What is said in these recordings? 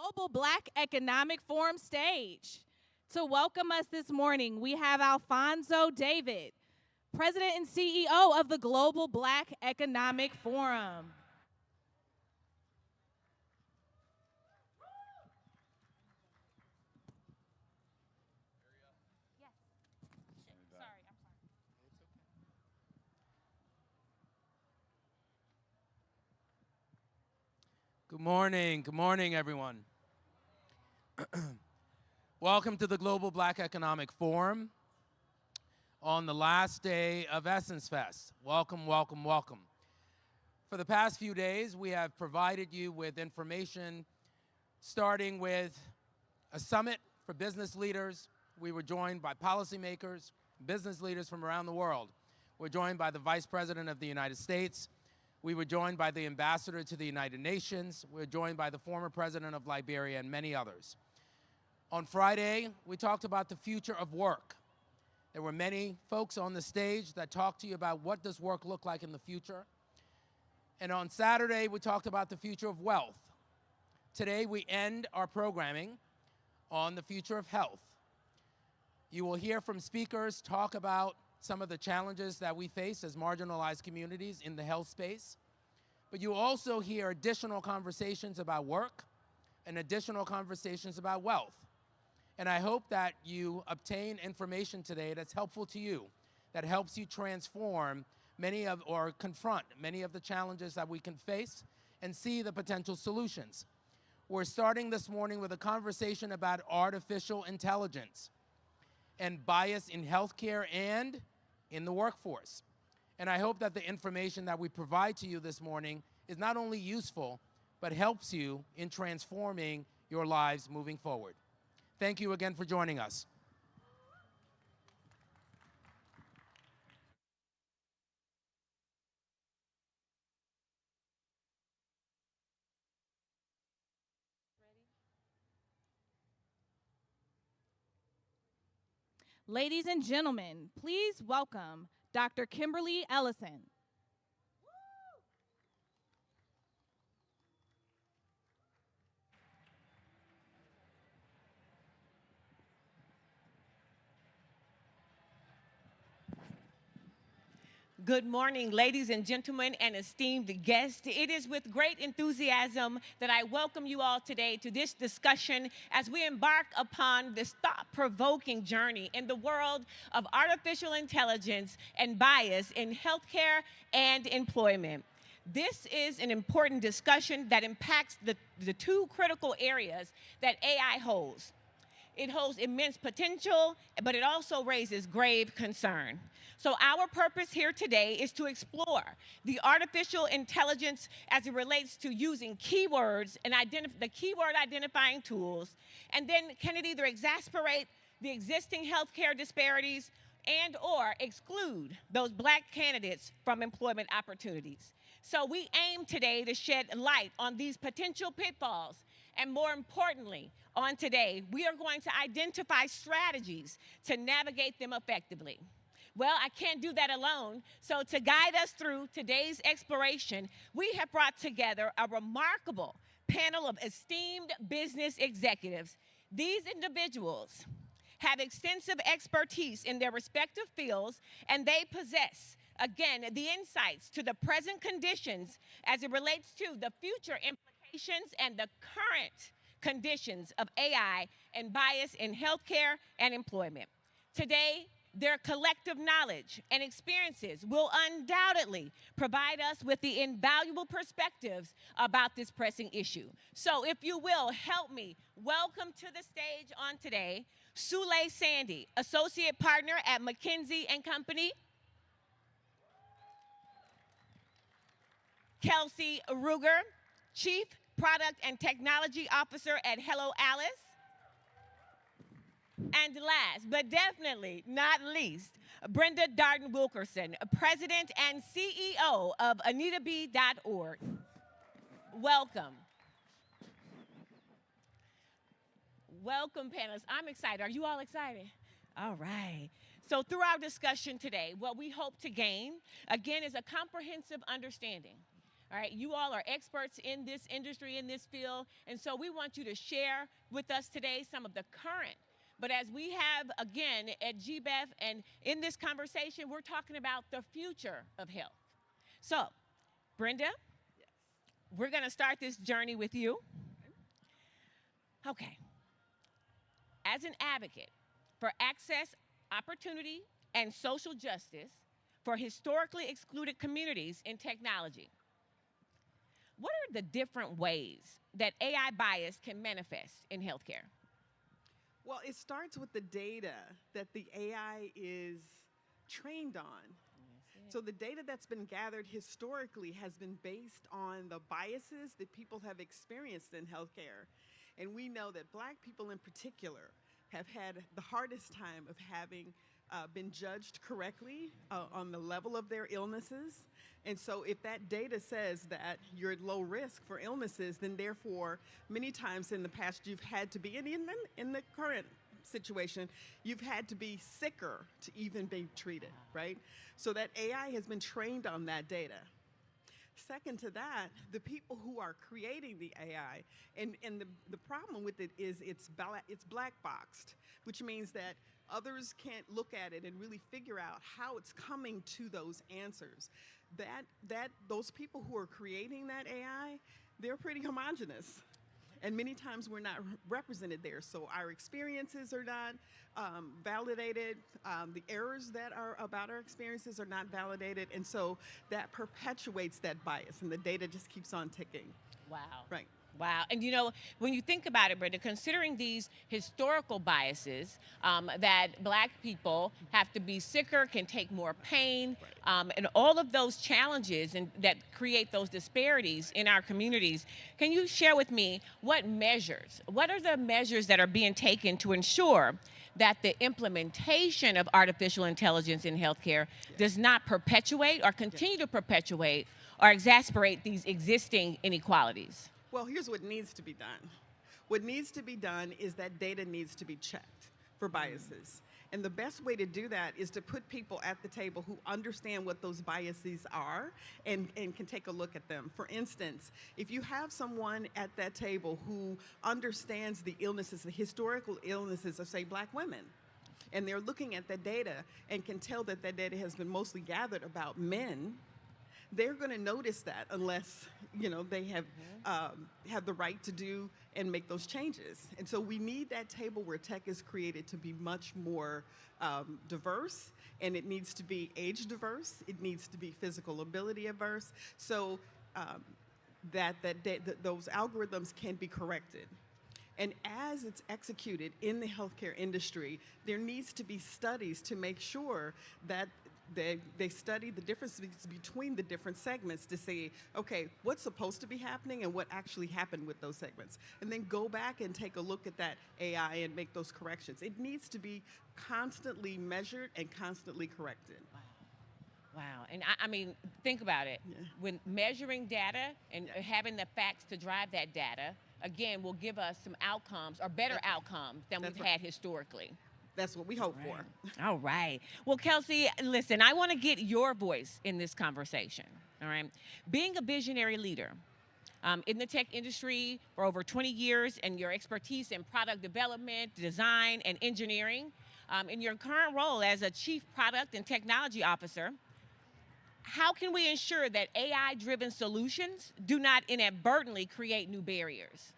Global Black Economic Forum stage. To welcome us this morning, we have Alfonso David, President and CEO of the Global Black Economic Forum. Yes. Sorry, I'm sorry. Good morning, everyone. Welcome to the Global Black Economic Forum on the last day of Essence Fest. Welcome, welcome, welcome. For the past few days, we have provided you with information starting with a summit for business leaders. We were joined by policymakers, business leaders from around the world. We're joined by the Vice President of the United States. We were joined by the Ambassador to the United Nations. We were joined by the former President of Liberia and many others. On Friday, we talked about the future of work. There were many folks on the stage that talked to you about what does work look like in the future. And on Saturday, we talked about the future of wealth. Today, we end our programming on the future of health. You will hear from speakers talk about some of the challenges that we face as marginalized communities in the health space. But you will also hear additional conversations about work and additional conversations about wealth. And I hope that you obtain information today that's helpful to you, that helps you transform or confront many of the challenges that we can face and see the potential solutions. We're starting this morning with a conversation about artificial intelligence and bias in healthcare and in the workforce. And I hope that the information that we provide to you this morning is not only useful, but helps you in transforming your lives moving forward. Thank you again for joining us. Ladies and gentlemen, please welcome Dr. Kimberly Ellison. Good morning, ladies and gentlemen, and esteemed guests. It is with great enthusiasm that I welcome you all today to this discussion as we embark upon this thought-provoking journey in the world of artificial intelligence and bias in healthcare and employment. This is an important discussion that impacts the two critical areas that AI holds. It holds immense potential, but it also raises grave concern. So our purpose here today is to explore the artificial intelligence as it relates to using keywords and the keyword identifying tools, and then can it either exacerbate the existing healthcare disparities and or exclude those Black candidates from employment opportunities. So we aim today to shed light on these potential pitfalls, and more importantly, on today, we are going to identify strategies to navigate them effectively. Well, I can't do that alone, so to guide us through today's exploration, we have brought together a remarkable panel of esteemed business executives. These individuals have extensive expertise in their respective fields, and they possess, again, the insights to the present conditions as it relates to the future implications and the current conditions of AI and bias in healthcare and employment. Today, their collective knowledge and experiences will undoubtedly provide us with the invaluable perspectives about this pressing issue. So if you will, help me welcome to the stage on today, Sulay Sandy, Associate Partner at McKinsey & Company, Kelsey Ruger, Chief Product and Technology Officer at Hello Alice, and last, but definitely not least, Brenda Darden Wilkerson, President and CEO of AnitaB.org. Welcome. Welcome, panelists. I'm excited. Are you all excited? All right. So through our discussion today, what we hope to gain, again, is a comprehensive understanding All right, you all are experts in this industry, in this field, and so we want you to share with us today some of the current. But as we have, again, at GBEF, and in this conversation, we're talking about the future of health. So, Brenda, Yes. we're going to start this journey with you. Okay. As an advocate for access, opportunity, and social justice for historically excluded communities in technology, what are the different ways that AI bias can manifest in healthcare? Well, it starts with the data that the AI is trained on. So the data that's been gathered historically has been based on the biases that people have experienced in healthcare. And we know that Black people in particular have had the hardest time of having been judged correctly on the level of their illnesses. And so if that data says that you're at low risk for illnesses, then therefore, many times in the past you've had to be, and in the current situation, you've had to be sicker to even be treated, right? So that AI has been trained on that data. Second to that, the people who are creating the AI, and the problem with it is it's black boxed, which means that others can't look at it and really figure out how it's coming to those answers. Those people who are creating that AI, they're pretty homogenous. And many times we're not represented there. So our experiences are not validated. The errors that are about our experiences are not validated. And so that perpetuates that bias, and the data just keeps on ticking. Wow. Right. Wow. And you know, when you think about it, Brenda, considering these historical biases that Black people have to be sicker, can take more pain, and all of those challenges that create those disparities in our communities, can you share with me what are the measures that are being taken to ensure that the implementation of artificial intelligence in healthcare does not perpetuate or continue to perpetuate or exacerbate these existing inequalities? Well, here's what needs to be done. What needs to be done is that data needs to be checked for biases. And the best way to do that is to put people at the table who understand what those biases are and can take a look at them. For instance, if you have someone at that table who understands the illnesses, the historical illnesses of, say, Black women, and they're looking at that data and can tell that that data has been mostly gathered about men, they're going to notice that unless, you know, they have the right to do and make those changes. And so we need that table where tech is created to be much more diverse, and it needs to be age diverse. It needs to be physical ability diverse, so those algorithms can be corrected. And as it's executed in the healthcare industry, there needs to be studies to make sure that they study the differences between the different segments to say, okay, what's supposed to be happening and what actually happened with those segments. And then go back and take a look at that AI and make those corrections. It needs to be constantly measured and constantly corrected. Wow. And I mean, think about it. Yeah. When measuring data and having the facts to drive that data, again, will give us some outcomes or better outcomes than we've had historically. That's what we hope for. All right. Well, Kelsey, listen, I want to get your voice in this conversation. All right. Being a visionary leader in the tech industry for over 20 years, and your expertise in product development, design, and engineering, in your current role as a chief product and technology officer, how can we ensure that AI-driven solutions do not inadvertently create new barriers?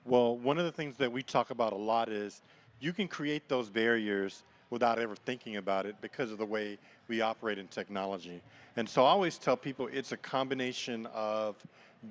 Well, one of the things that we talk about a lot is you can create those barriers without ever thinking about it because of the way we operate in technology. And so I always tell people it's a combination of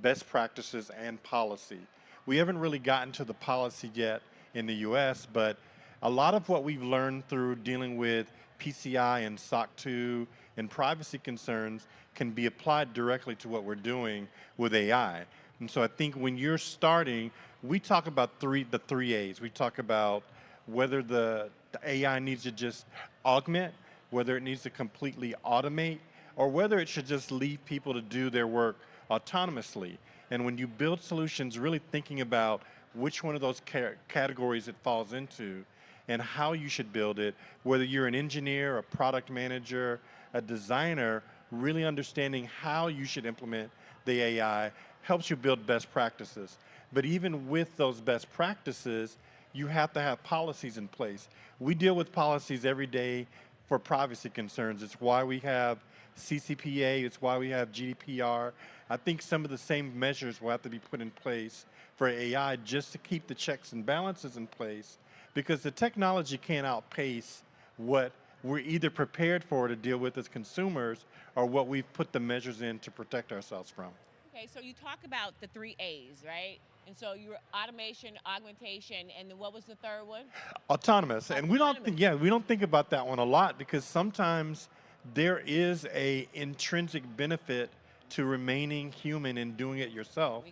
best practices and policy. We haven't really gotten to the policy yet in the US, but a lot of what we've learned through dealing with PCI and SOC 2 and privacy concerns can be applied directly to what we're doing with AI. And so I think when you're starting, we talk about the three A's. We talk about whether the AI needs to just augment, whether it needs to completely automate, or whether it should just leave people to do their work autonomously. And when you build solutions, really thinking about which one of those categories it falls into and how you should build it, whether you're an engineer, a product manager, a designer, really understanding how you should implement the AI, helps you build best practices. But even with those best practices, you have to have policies in place. We deal with policies every day for privacy concerns. It's why we have CCPA, it's why we have GDPR. I think some of the same measures will have to be put in place for AI just to keep the checks and balances in place, because the technology can't outpace what we're either prepared for to deal with as consumers or what we've put the measures in to protect ourselves from. Okay, so you talk about the 3 A's, right? And so you're automation, augmentation, and then what was the third one? Autonomous. And we don't think about that one a lot, because sometimes there is a intrinsic benefit to remaining human and doing it yourself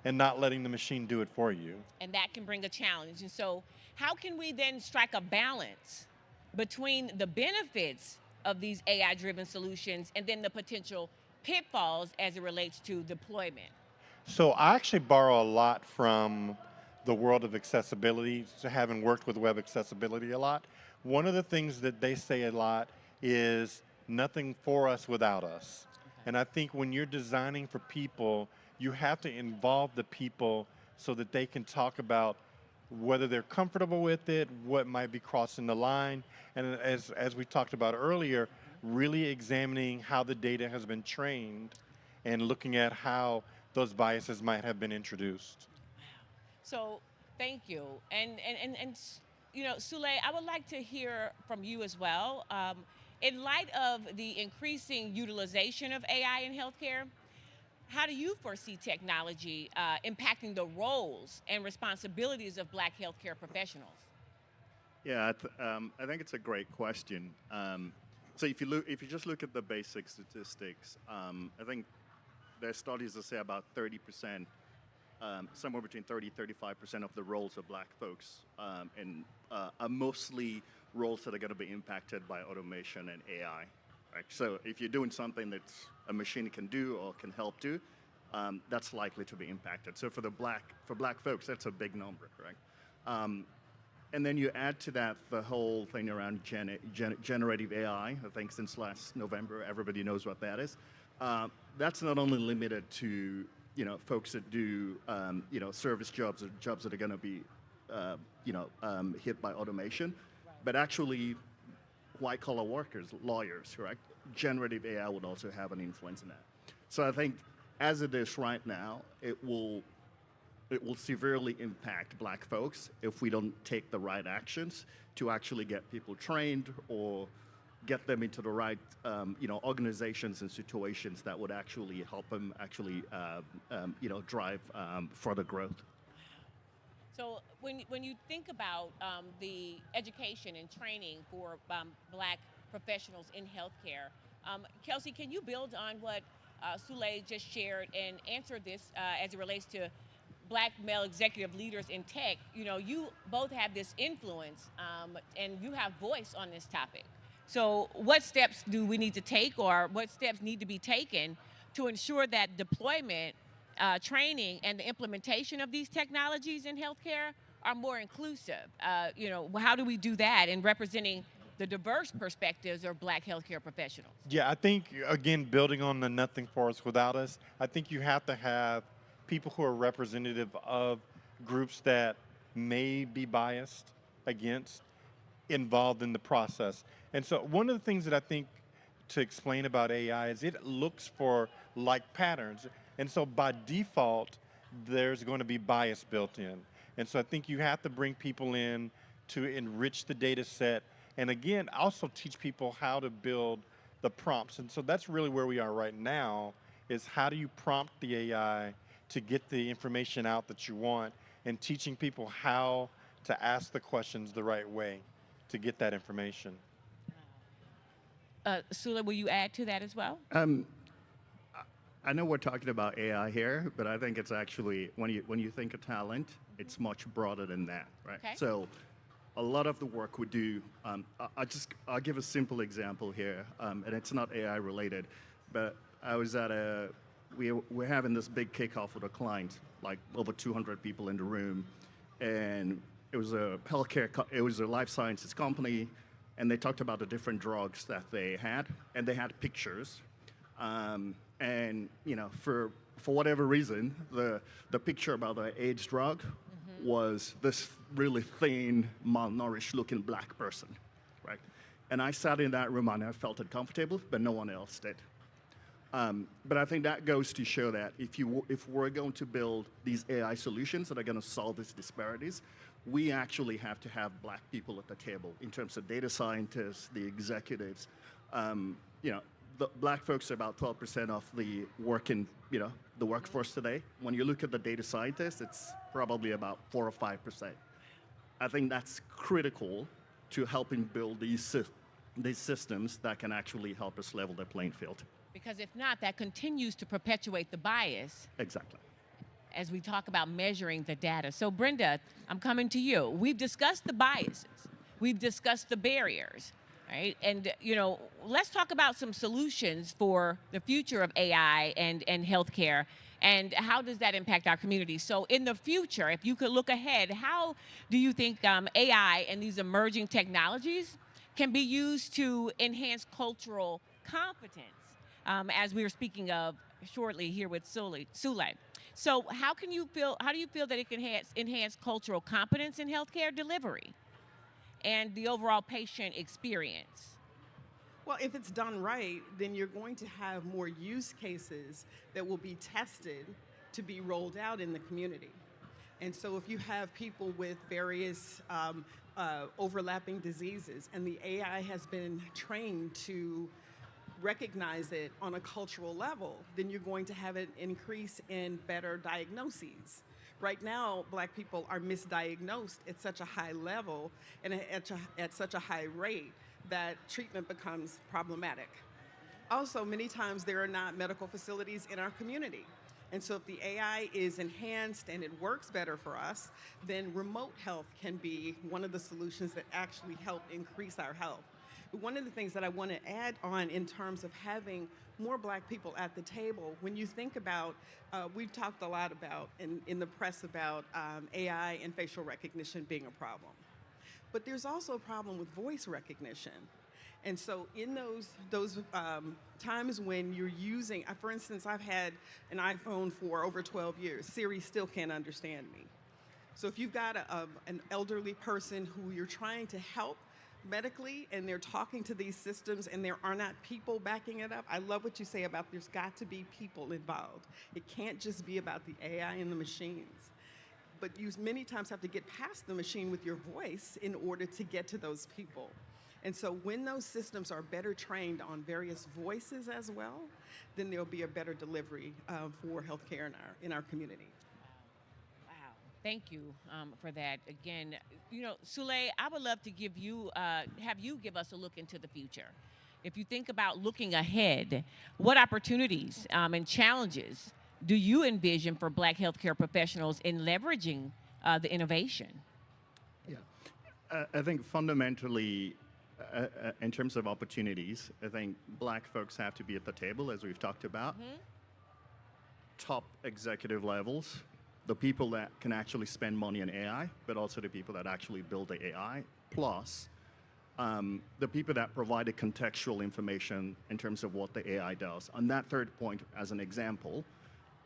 and not letting the machine do it for you. And that can bring a challenge. And so how can we then strike a balance between the benefits of these AI-driven solutions and then the potential pitfalls as it relates to deployment? So I actually borrow a lot from the world of accessibility, so having worked with web accessibility a lot. One of the things that they say a lot is nothing for us without us. And I think when you're designing for people, you have to involve the people so that they can talk about whether they're comfortable with it, what might be crossing the line, and as we talked about earlier, really examining how the data has been trained and looking at how those biases might have been introduced. So thank you. And you know, Sulay, I would like to hear from you as well. In light of the increasing utilization of AI in healthcare, how do you foresee technology impacting the roles and responsibilities of Black healthcare professionals? Yeah, I think it's a great question. So if you just look at the basic statistics, I think there's studies that say about 30%, somewhere between 30-35% of the roles of Black folks are mostly roles that are going to be impacted by automation and AI. Right? So if you're doing something that a machine can do or can help do, that's likely to be impacted. So for Black folks, that's a big number, right? And then you add to that the whole thing around generative AI. I think since last November, everybody knows what that is. That's not only limited to folks that do service jobs or jobs that are going to be hit by automation, but actually white-collar workers, lawyers, right? Generative AI would also have an influence in that. So I think as it is right now, it will severely impact Black folks if we don't take the right actions to actually get people trained or get them into the right organizations and situations that would actually help them actually drive further growth. So when you think about the education and training for Black professionals in healthcare, Kelsey, can you build on what Sulay just shared and answer this as it relates to Black male executive leaders in tech? You both have this influence and you have voice on this topic. So what steps do we need to take, or what steps need to be taken to ensure that deployment, training, and the implementation of these technologies in healthcare are more inclusive? How do we do that in representing the diverse perspectives of Black healthcare professionals? Yeah, I think, again, building on the nothing for us without us, I think you have to have people who are representative of groups that may be biased against involved in the process. And so one of the things that I think to explain about AI is it looks for like patterns. And so by default, there's going to be bias built in. And so I think you have to bring people in to enrich the data set. And again, also teach people how to build the prompts. And so that's really where we are right now, is how do you prompt the AI to get the information out that you want, and teaching people how to ask the questions the right way to get that information. Sulay, will you add to that as well? I know we're talking about AI here, but I think it's actually, when you think of talent, it's much broader than that, right? Okay. So a lot of the work we do, I'll give a simple example here, and it's not AI related, but I was at we're having this big kickoff with a client, like over 200 people in the room, and it was a life sciences company, and they talked about the different drugs that they had, and they had pictures. And for for whatever reason, the picture about the AIDS drug was this really thin, malnourished-looking black person, right? And I sat in that room and I felt uncomfortable, but no one else did. But I think that goes to show that if we're going to build these AI solutions that are going to solve these disparities, we actually have to have black people at the table in terms of data scientists, the executives. The black folks are about 12% of the the workforce today. When you look at the data scientists, it's probably about 4 or 5%. I think that's critical to helping build these systems that can actually help us level the playing field. Because if not, that continues to perpetuate the bias. Exactly. As we talk about measuring the data. So Brenda, I'm coming to you. We've discussed the biases. We've discussed the barriers, right? And let's talk about some solutions for the future of AI and healthcare, and how does that impact our community? So in the future, if you could look ahead, how do you think AI and these emerging technologies can be used to enhance cultural competence, as we were speaking of shortly here with Sulay? So how do you feel that it can enhance cultural competence in healthcare delivery and the overall patient experience? Well, if it's done right, then you're going to have more use cases that will be tested to be rolled out in the community. And so if you have people with various overlapping diseases and the AI has been trained to recognize it on a cultural level, then you're going to have an increase in better diagnoses. Right now, black people are misdiagnosed at such a high level and at such a high rate that treatment becomes problematic. Also, many times there are not medical facilities in our community. And so if the AI is enhanced and it works better for us, then remote health can be one of the solutions that actually help increase our health. But one of the things that I want to add on in terms of having more black people at the table, when you think about, we've talked a lot about in the press about AI and facial recognition being a problem. But there's also a problem with voice recognition. And so in those times when you're using, for instance, I've had an iPhone for over 12 years. Siri still can't understand me. So if you've got an elderly person who you're trying to help medically and they're talking to these systems and there are not people backing it up, I love what you say about there's got to be people involved. It can't just be about the AI and the machines. But you many times have to get past the machine with your voice in order to get to those people. And so when those systems are better trained on various voices as well, then there'll be a better delivery for healthcare in our community. Wow. Thank you for that. Again, Sulay, I would love to have you give us a look into the future. If you think about looking ahead, what opportunities and challenges do you envision for black healthcare professionals in leveraging the innovation? Yeah, I think fundamentally, in terms of opportunities, I think black folks have to be at the table, as we've talked about. Top executive levels, the people that can actually spend money on AI, but also the people that actually build the AI, plus the people that provide the contextual information in terms of what the AI does. On that third point, as an example,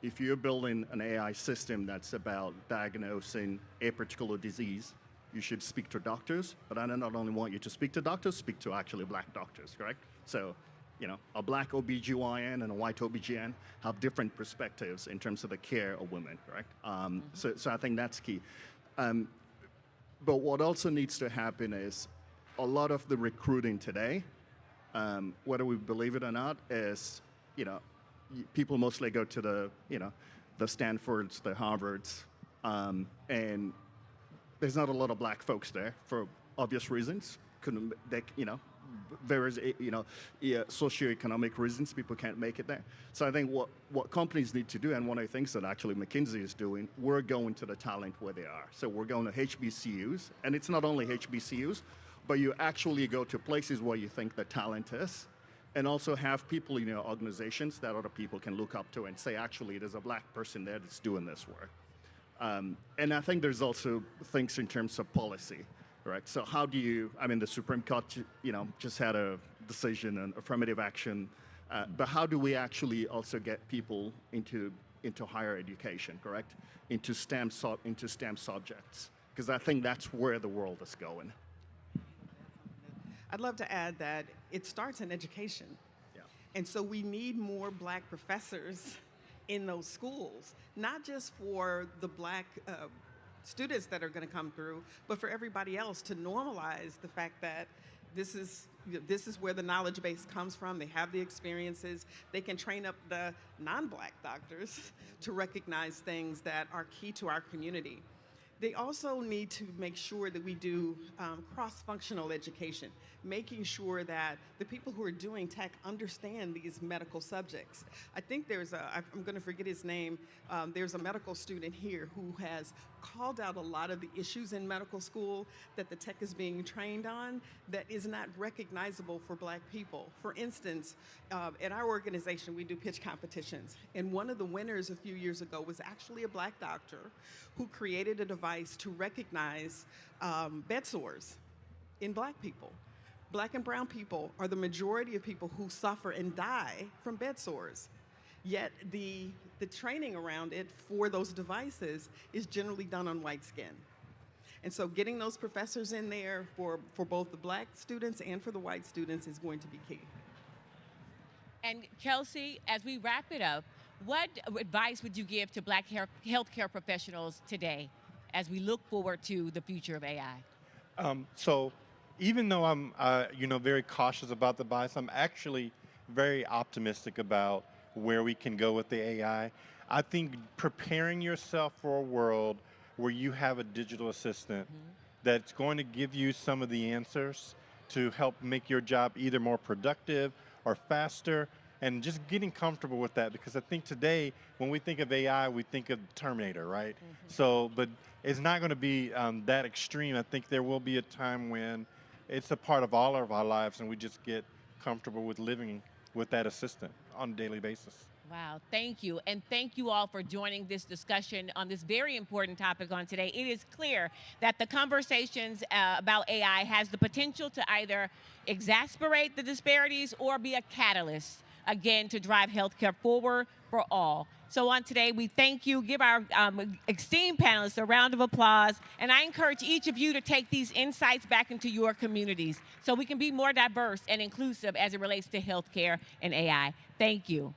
if you're building an AI system that's about diagnosing a particular disease, you should speak to doctors, but I not only want you to speak to doctors, speak to actually black doctors, correct? So, a black OBGYN and a white OBGYN have different perspectives in terms of the care of women, correct? So I think that's key. But what also needs to happen is a lot of the recruiting today, whether we believe it or not, is, people mostly go to the Stanfords, the Harvards, and there's not a lot of black folks there for obvious reasons. Various socioeconomic reasons people can't make it there. So I think what companies need to do, and one of the things that actually McKinsey is doing, we're going to the talent where they are. So we're going to HBCUs, and it's not only HBCUs, but you actually go to places where you think the talent is, and also have people in your organizations that other people can look up to and say, actually, there's a black person there that's doing this work. And I think there's also things in terms of policy, right? So how do you, the Supreme Court, just had a decision on affirmative action, but how do we actually also get people into into higher education, correct? Into STEM subjects, because I think that's where the world is going. I'd love to add that it starts in education. Yeah. And so we need more Black professors in those schools, not just for the Black students that are going to come through, but for everybody else, to normalize the fact that this is where the knowledge base comes from. They have the experiences. They can train up the non-Black doctors to recognize things that are key to our community. They also need to make sure that we do cross-functional education, making sure that the people who are doing tech understand these medical subjects. I think I'm going to forget his name, there's a medical student here who has called out a lot of the issues in medical school that the tech is being trained on that is not recognizable for Black people. For instance, at our organization, we do pitch competitions, and one of the winners a few years ago was actually a Black doctor who created a device to recognize bed sores in Black people. Black and brown people are the majority of people who suffer and die from bed sores. Yet the training around it for those devices is generally done on white skin. And so getting those professors in there for both the Black students and for the white students is going to be key. And Kelsey, as we wrap it up, what advice would you give to Black healthcare professionals today as we look forward to the future of AI? So even though I'm very cautious about the bias, I'm actually very optimistic about where we can go with the AI. I think preparing yourself for a world where you have a digital assistant that's going to give you some of the answers to help make your job either more productive or faster, and just getting comfortable with that, because I think today when we think of AI, we think of Terminator, right? So, but it's not going to be that extreme. I think there will be a time when it's a part of all of our lives and we just get comfortable with living with that assistant on a daily basis. Wow, thank you. And thank you all for joining this discussion on this very important topic on today. It is clear that the conversations about AI has the potential to either exacerbate the disparities or be a catalyst, again, to drive healthcare forward for all. So on today, we thank you, give our esteemed panelists a round of applause, and I encourage each of you to take these insights back into your communities so we can be more diverse and inclusive as it relates to healthcare and AI. Thank you.